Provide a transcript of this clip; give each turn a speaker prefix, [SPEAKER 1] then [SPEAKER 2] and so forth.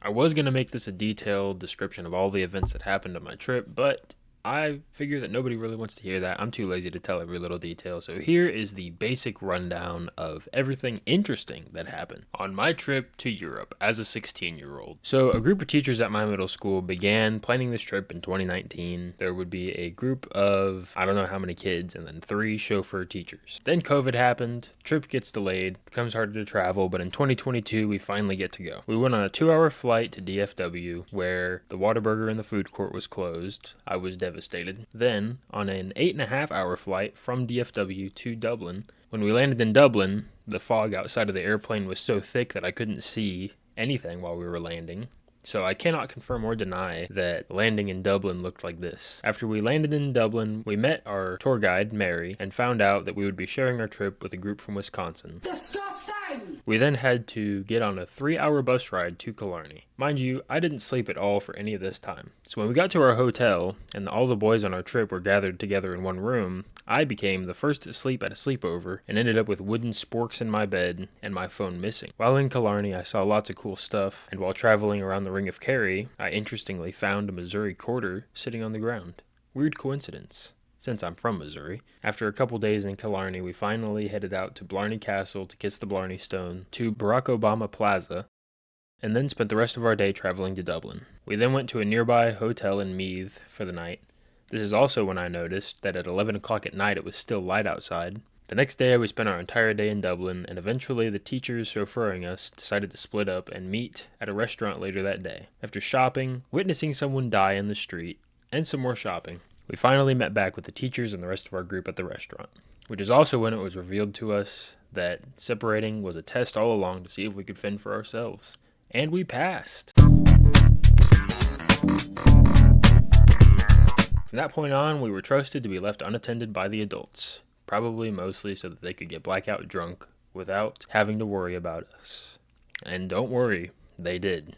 [SPEAKER 1] I was going to make this a detailed description of all the events that happened on my trip, but I figure that nobody really wants to hear that. I'm too lazy to tell every little detail. So here is the basic rundown of everything interesting that happened on my trip to Europe as a 16-year-old. So a group of teachers at my middle school began planning this trip in 2019. There would be a group of, I don't know how many kids, and then 3 chauffeur teachers. Then COVID happened, trip gets delayed, becomes harder to travel, but in 2022 we finally get to go. We went on a 2-hour flight to DFW where the Whataburger in the food court was closed. I was devastated. Then, on an 8.5-hour flight from DFW to Dublin, when we landed in Dublin, the fog outside of the airplane was so thick that I couldn't see anything while we were landing. So I cannot confirm or deny that landing in Dublin looked like this. After we landed in Dublin, we met our tour guide, Mary, and found out that we would be sharing our trip with a group from Wisconsin.
[SPEAKER 2] Disgusting!
[SPEAKER 1] We then had to get on a 3-hour bus ride to Killarney. Mind you, I didn't sleep at all for any of this time. So when we got to our hotel, and all the boys on our trip were gathered together in one room, I became the first to sleep at a sleepover and ended up with wooden sporks in my bed and my phone missing. While in Killarney, I saw lots of cool stuff, and while traveling around the Ring of Kerry, I interestingly found a Missouri quarter sitting on the ground. Weird coincidence, since I'm from Missouri. After a couple days in Killarney, we finally headed out to Blarney Castle to kiss the Blarney Stone, to Barack Obama Plaza, and then spent the rest of our day traveling to Dublin. We then went to a nearby hotel in Meath for the night. This is also when I noticed that at 11 o'clock at night it was still light outside. The next day we spent our entire day in Dublin, and eventually the teachers chauffeuring us decided to split up and meet at a restaurant later that day. After shopping, witnessing someone die in the street, and some more shopping, we finally met back with the teachers and the rest of our group at the restaurant, which is also when it was revealed to us that separating was a test all along to see if we could fend for ourselves. And we passed. From that point on, we were trusted to be left unattended by the adults, probably mostly so that they could get blackout drunk without having to worry about us. And don't worry, they did.